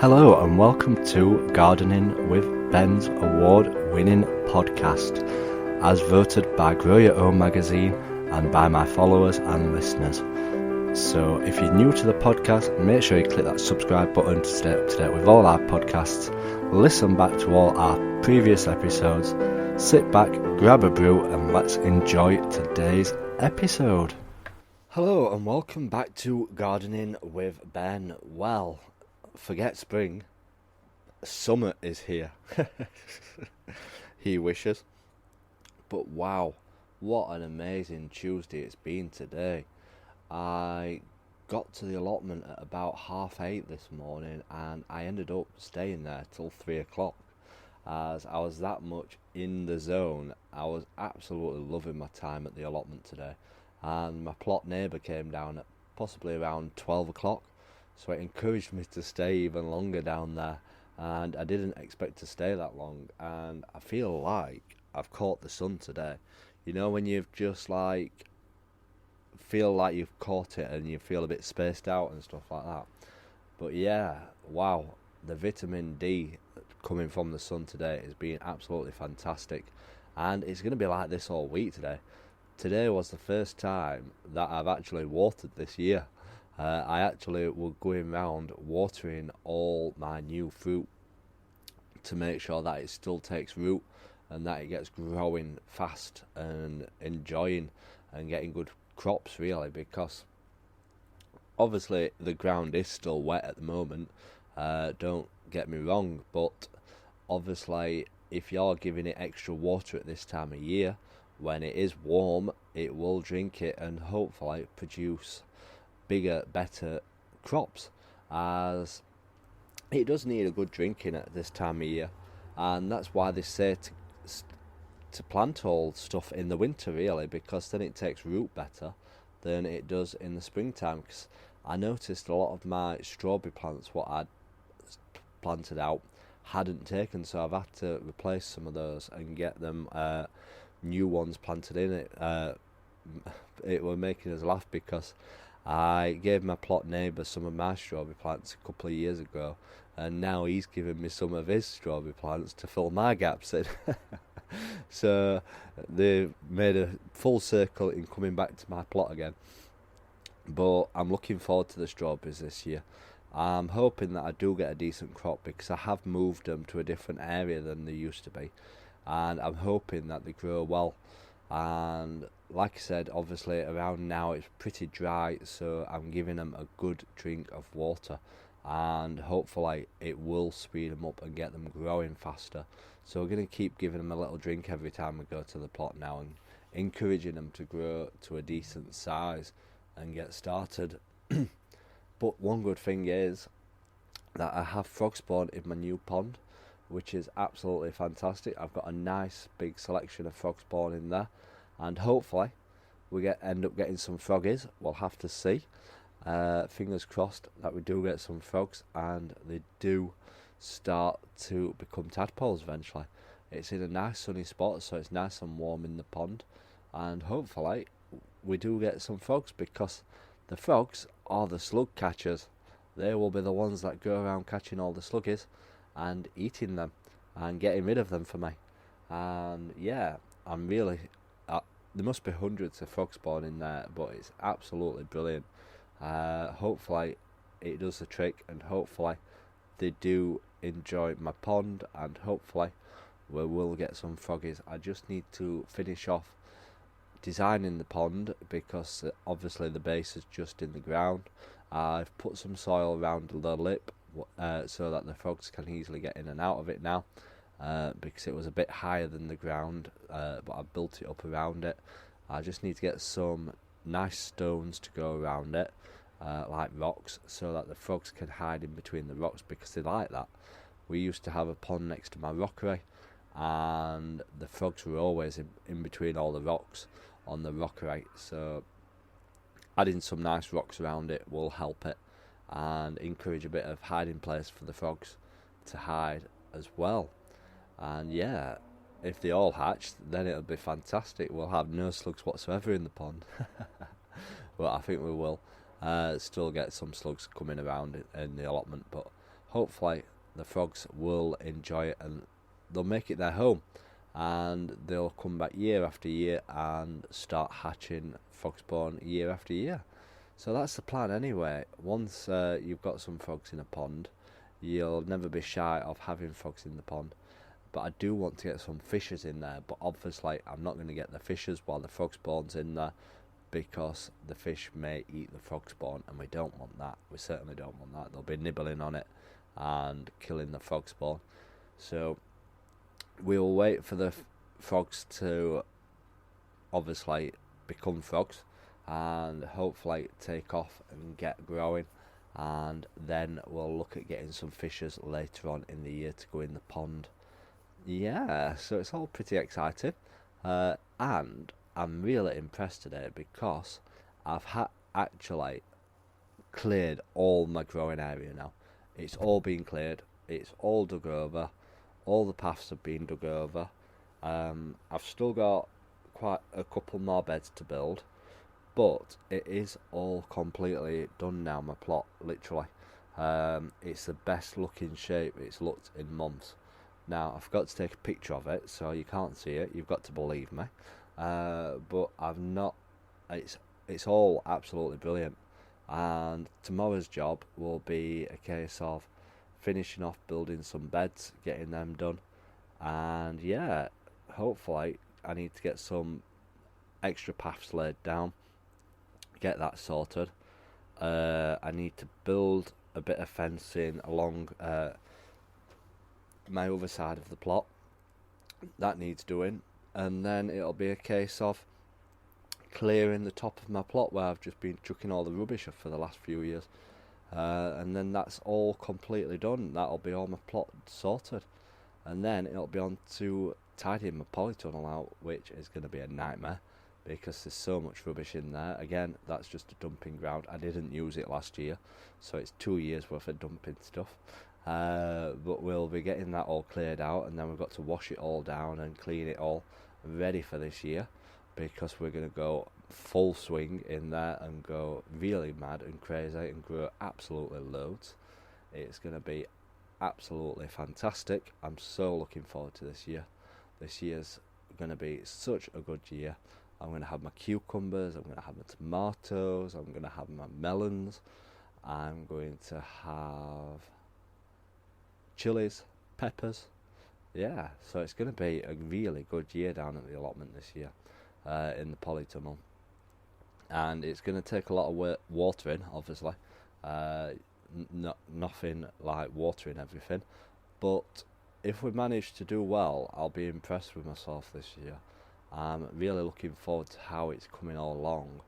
Hello and welcome to Gardening with Ben's award-winning podcast, as voted by Grow Your Own magazine and by my followers and listeners. So if you're new to the podcast, make sure you click that subscribe button to stay up to date with all our podcasts, listen back to all our previous episodes, sit back, grab a brew and let's enjoy today's episode. Hello and welcome back to Gardening with Ben. Well, forget spring, summer is here. He wishes. But wow, what an amazing Tuesday it's been today. I got to the allotment at about 8:30 this morning and I ended up staying there till 3 o'clock, as I was that much in the zone. I was absolutely loving my time at the allotment today, and my plot neighbour came down at possibly around 12 o'clock. So it encouraged me to stay even longer down there, and I didn't expect to stay that long, and I feel like I've caught the sun today. You know, when you've just feel like you've caught it and you feel a bit spaced out and stuff like that. But yeah, wow, the vitamin D coming from the sun today has been absolutely fantastic, and it's going to be like this all week today. Today was the first time that I've actually watered this year. I actually was going round watering all my new fruit to make sure that it still takes root and that it gets growing fast and enjoying and getting good crops, really, because obviously the ground is still wet at the moment, don't get me wrong, but obviously if you're giving it extra water at this time of year, when it is warm, it will drink it and hopefully produce bigger, better crops, as it does need a good drinking at this time of year. And that's why they say to plant all stuff in the winter, really, because then it takes root better than it does in the springtime. Because I noticed a lot of my strawberry plants, what I'd planted out, hadn't taken, so I've had to replace some of those and get them new ones planted in it. It were making us laugh because I gave my plot neighbour some of my strawberry plants a couple of years ago, and now he's given me some of his strawberry plants to fill my gaps in. So they made a full circle in coming back to my plot again. But I'm looking forward to the strawberries this year. I'm hoping that I do get a decent crop, because I have moved them to a different area than they used to be, and I'm hoping that they grow well. And like I said, obviously around now it's pretty dry, so I'm giving them a good drink of water, and hopefully it will speed them up and get them growing faster. So we're going to keep giving them a little drink every time we go to the plot now, and encouraging them to grow to a decent size and get started. But one good thing is that I have frog spawn in my new pond, which is absolutely fantastic. I've got a nice big selection of frog spawn in there, and hopefully we end up getting some froggies. We'll have to see. Fingers crossed that we do get some frogs and they do start to become tadpoles eventually. It's in a nice sunny spot, so it's nice and warm in the pond, and hopefully we do get some frogs, because the frogs are the slug catchers. They will be the ones that go around catching all the sluggies and eating them and getting rid of them for me. And yeah, I'm really there must be hundreds of frog spawn in there, but it's absolutely brilliant. Hopefully it does the trick, and hopefully they do enjoy my pond, and hopefully we will get some froggies. I just need to finish off designing the pond, because obviously the base is just in the ground. I've put some soil around the lip so that the frogs can easily get in and out of it now, because it was a bit higher than the ground, but I built it up around it. I just need to get some nice stones to go around it, like rocks, so that the frogs can hide in between the rocks, because they like that. We used to have a pond next to my rockery, and the frogs were always in between all the rocks on the rockery, so adding some nice rocks around it will help it and encourage a bit of hiding place for the frogs to hide as well. And yeah, if they all hatch, then it'll be fantastic. We'll have no slugs whatsoever in the pond. But I think we will still get some slugs coming around in the allotment, but hopefully the frogs will enjoy it and they'll make it their home, and they'll come back year after year and start hatching frog spawn year after year. So that's the plan anyway. Once you've got some frogs in a pond, you'll never be shy of having frogs in the pond. But I do want to get some fishers in there, but obviously I'm not going to get the fishers while the frog spawn's in there, because the fish may eat the frog spawn, and we don't want that. We certainly don't want that. They'll be nibbling on it and killing the frog spawn. So we'll wait for the frogs to obviously become frogs and hopefully take off and get growing, and then we'll look at getting some fishers later on in the year to go in the pond. Yeah, so it's all pretty exciting, and I'm really impressed today because I've actually cleared all my growing area now. It's all been cleared, it's all dug over, all the paths have been dug over. I've still got quite a couple more beds to build, but it is all completely done now, my plot, literally. It's the best looking shape it's looked in months. Now, I forgot to take a picture of it, so you can't see it, you've got to believe me. But I've not, it's all absolutely brilliant. And tomorrow's job will be a case of finishing off building some beds, getting them done. And yeah, hopefully I need to get some extra paths laid down, get that sorted. I need to build a bit of fencing along my other side of the plot. That needs doing, and then it'll be a case of clearing the top of my plot where I've just been chucking all the rubbish off for the last few years, and then that's all completely done. That'll be all my plot sorted, and then it'll be on to tidying my polytunnel out, which is going to be a nightmare because there's so much rubbish in there. Again, that's just a dumping ground. I didn't use it last year, so it's 2 years worth of dumping stuff. But we'll be getting that all cleared out, and then we've got to wash it all down and clean it all ready for this year, because we're going to go full swing in there and go really mad and crazy and grow absolutely loads. It's going to be absolutely fantastic. I'm so looking forward to this year. This year's going to be such a good year. I'm going to have my cucumbers, I'm going to have my tomatoes, I'm going to have my melons, I'm going to have chilies, peppers. Yeah, so it's going to be a really good year down at the allotment this year, in the polytunnel. And it's going to take a lot of watering, obviously. Nothing like watering everything, but if we manage to do well, I'll be impressed with myself this year. I'm really looking forward to how it's coming all along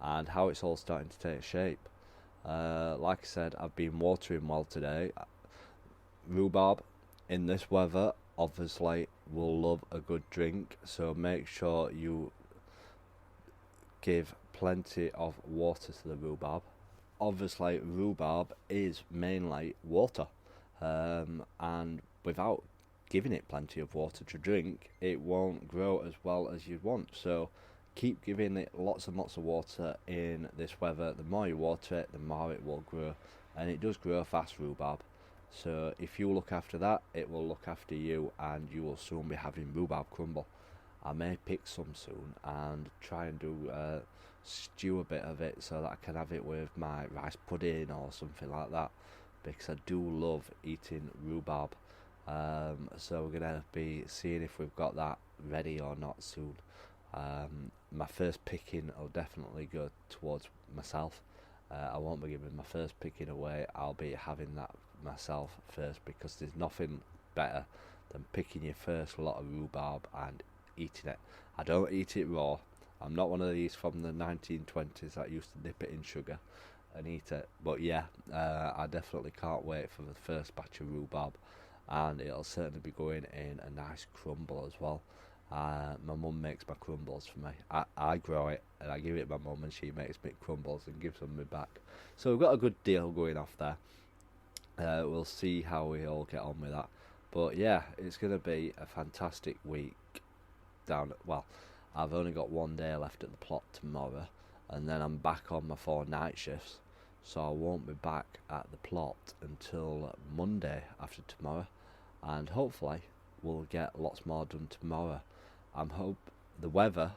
and how it's all starting to take shape. Like I said, I've been watering well today. Rhubarb in this weather obviously will love a good drink, so make sure you give plenty of water to the rhubarb. Obviously rhubarb is mainly water, and without giving it plenty of water to drink, it won't grow as well as you'd want. So keep giving it lots and lots of water in this weather. The more you water it, the more it will grow, and it does grow fast, rhubarb. So if you look after that, it will look after you, and you will soon be having rhubarb crumble. I may pick some soon and try and do stew a bit of it so that I can have it with my rice pudding or something like that, because I do love eating rhubarb. So we're going to be seeing if we've got that ready or not soon. My first picking will definitely go towards myself. I won't be giving my first picking away. I'll be having that myself first, because there's nothing better than picking your first lot of rhubarb and eating it. I don't eat it raw. I'm not one of these from the 1920s that used to dip it in sugar and eat it. But yeah, I definitely can't wait for the first batch of rhubarb, and it'll certainly be going in a nice crumble as well. My mum makes my crumbles for me. I grow it and I give it to my mum, and she makes me crumbles and gives them me back. So we've got a good deal going off there. We'll see how we all get on with that. But yeah, it's going to be a fantastic week down at, well, I've only got 1 day left at the plot tomorrow, and then I'm back on my 4 night shifts. so I won't be back at the plot until Monday after tomorrow, and hopefully we'll get lots more done tomorrow. I'm hope the weather,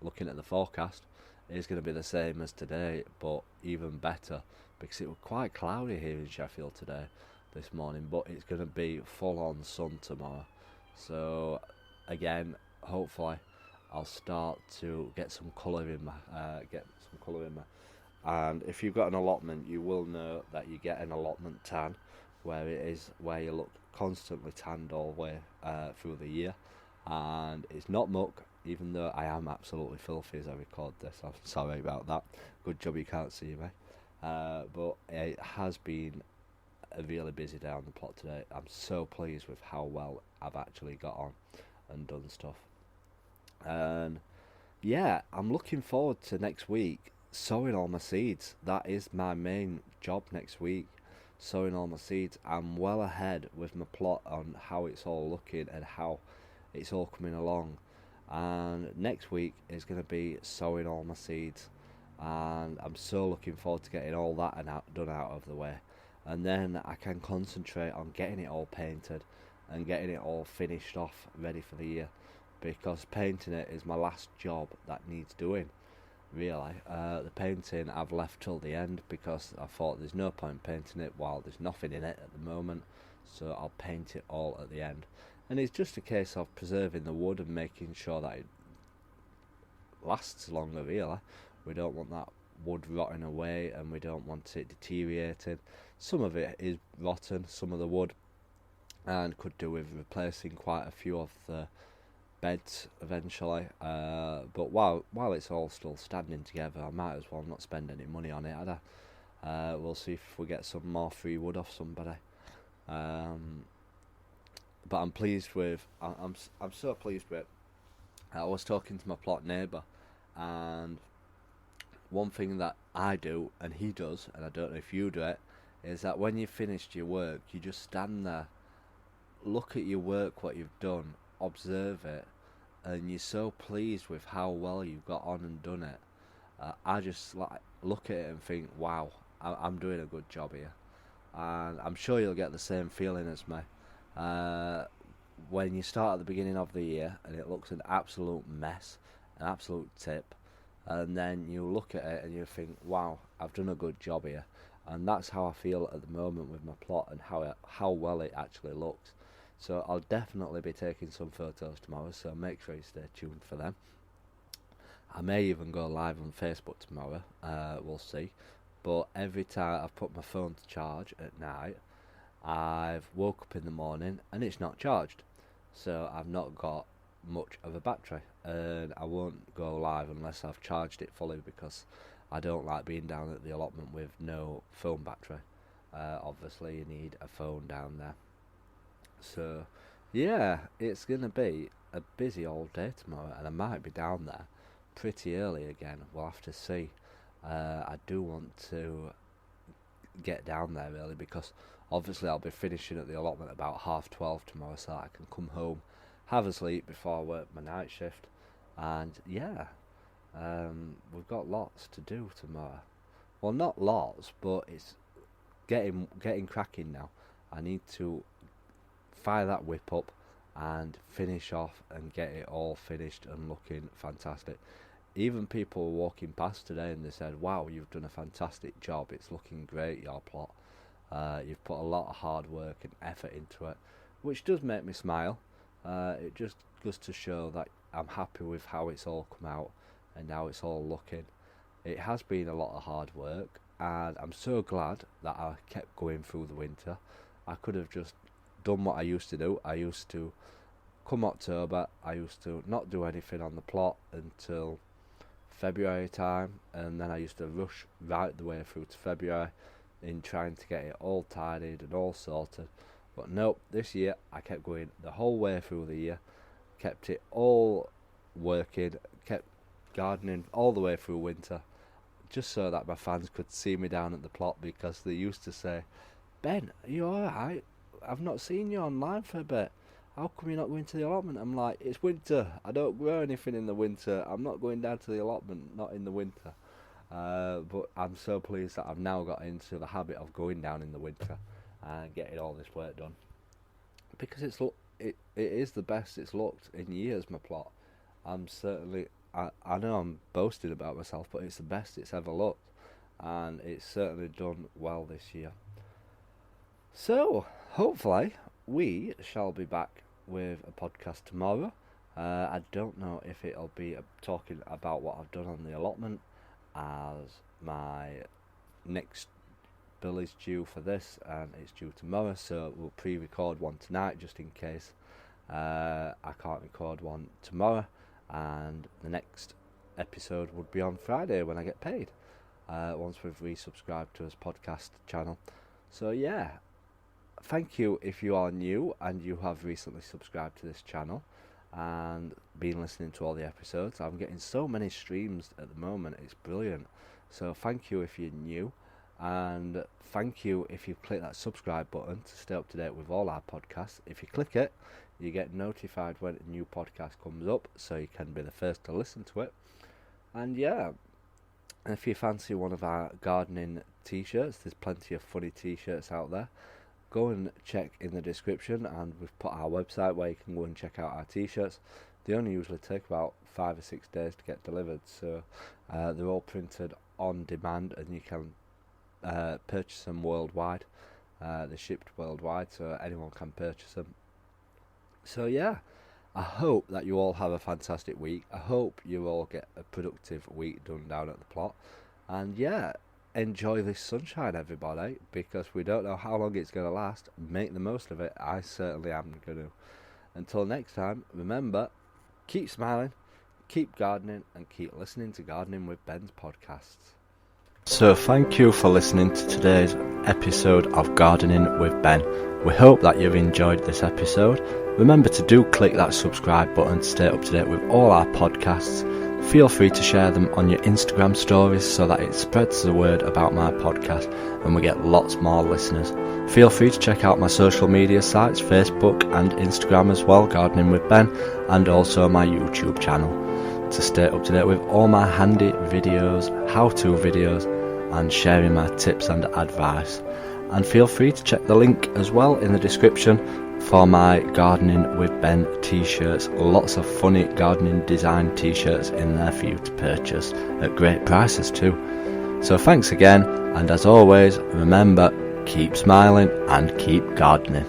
looking at the forecast, is going to be the same as today, but even better, because it was quite cloudy here in Sheffield today, this morning, but it's going to be full on sun tomorrow. So again, hopefully I'll start to get some colour in my and if you've got an allotment, you will know that you get an allotment tan, where you look constantly tanned all the way through the year, and it's not muck, even though I am absolutely filthy as I record this. I'm sorry about that. Good job you can't see me. But it has been a really busy day on the plot today. I'm so pleased with how well I've actually got on and done stuff. And yeah, I'm looking forward to next week, sowing all my seeds. That is my main job next week, sowing all my seeds. I'm well ahead with my plot on how it's all looking and how it's all coming along. And next week is going to be sowing all my seeds, and I'm so looking forward to getting all that done out of the way, and then I can concentrate on getting it all painted and getting it all finished off, ready for the year, because painting it is my last job that needs doing, really. The painting I've left till the end, because I thought there's no point painting it while there's nothing in it at the moment, so I'll paint it all at the end. And it's just a case of preserving the wood and making sure that it lasts longer, really. We don't want that wood rotting away, and we don't want it deteriorating. Some of it is rotten, some of the wood, and could do with replacing quite a few of the beds eventually. But while it's all still standing together, I might as well not spend any money on it, had I? We'll see if we get some more free wood off somebody. But I'm pleased with. I'm so pleased with. I was talking to my plot neighbour, and one thing that I do and he does, and I don't know if you do it, is that when you've finished your work, you just stand there, look at your work, what you've done, observe it, and you're so pleased with how well you've got on and done it. I just look at it and think, wow, I'm doing a good job here, and I'm sure you'll get the same feeling as me. When you start at the beginning of the year and it looks an absolute mess, an absolute tip, and then you look at it and you think, wow, I've done a good job here. And that's how I feel at the moment with my plot and how well it actually looks. So I'll definitely be taking some photos tomorrow, so make sure you stay tuned for them. I may even go live on Facebook tomorrow, we'll see. But every time I've put my phone to charge at night, I've woke up in the morning and it's not charged, so I've not got much of a battery, and I won't go live unless I've charged it fully, because I don't like being down at the allotment with no phone battery. Obviously you need a phone down there. So yeah, it's gonna be a busy old day tomorrow, and I might be down there pretty early again. We'll have to see. I do want to get down there early, because obviously I'll be finishing at the allotment about 12:30 tomorrow, so I can come home, have a sleep before I work my night shift. And yeah, we've got lots to do tomorrow. Well, not lots, but it's getting cracking now. I need to fire that whip up and finish off and get it all finished and looking fantastic. Even people were walking past today and they said, wow, you've done a fantastic job, it's looking great, your plot. You've put a lot of hard work and effort into it, which does make me smile. It just goes to show that I'm happy with how it's all come out and how it's all looking. It has been a lot of hard work, and I'm so glad that I kept going through the winter. I could have just done what I used to do. I used to, come October, I used to not do anything on the plot until February time, and then I used to rush right the way through to February in trying to get it all tidied and all sorted. But nope, this year I kept going the whole way through the year, kept it all working, kept gardening all the way through winter, just so that my fans could see me down at the plot, because they used to say, Ben, are you alright? I've not seen you online for a bit. How come you're not going to the allotment? I'm like, it's winter. I don't grow anything in the winter. I'm not going down to the allotment, not in the winter. But I'm so pleased that I've now got into the habit of going down in the winter and getting all this work done, because it is the best it's looked in years, my plot. I know I'm boasting about myself, but it's the best it's ever looked, and it's certainly done well this year. So hopefully we shall be back with a podcast tomorrow. I don't know if it'll be talking about what I've done on the allotment, as my next bill is due for this and it's due tomorrow, so we'll pre-record one tonight just in case I can't record one tomorrow, and the next episode would be on Friday when I get paid, once we've resubscribed to his podcast channel. So yeah, thank you if you are new and you have recently subscribed to this channel and been listening to all the episodes. I'm getting so many streams at the moment, it's brilliant. So thank you if you're new, and thank you if you click that subscribe button to stay up to date with all our podcasts. If you click it, you get notified when a new podcast comes up, so you can be the first to listen to it. And yeah, if you fancy one of our gardening t-shirts, there's plenty of funny t-shirts out there. Go and check in the description, and we've put our website where you can go and check out our t-shirts. They only usually take about 5 or 6 days to get delivered, so they're all printed on demand, and you can purchase them worldwide. They're shipped worldwide, so anyone can purchase them. So yeah, I hope that you all have a fantastic week. I hope you all get a productive week done down at the plot. And yeah, enjoy this sunshine, everybody, because we don't know how long it's going to last. Make the most of it. I certainly am going to. Until next time, remember, keep smiling, keep gardening, and keep listening to Gardening with Ben's podcasts. So thank you for listening to today's episode of Gardening with Ben. We hope that you've enjoyed this episode. Remember to do click that subscribe button to stay up to date with all our podcasts. Feel free to share them on your Instagram stories so that it spreads the word about my podcast and we get lots more listeners. Feel free to check out my social media sites, Facebook and Instagram as well, Gardening with Ben, and also my YouTube channel, to stay up to date with all my handy videos, how-to videos, and sharing my tips and advice. And feel free to check the link as well in the description for my Gardening with Ben t-shirts. Lots of funny gardening design t-shirts in there for you to purchase at great prices too. So thanks again, and as always, remember, keep smiling and keep gardening.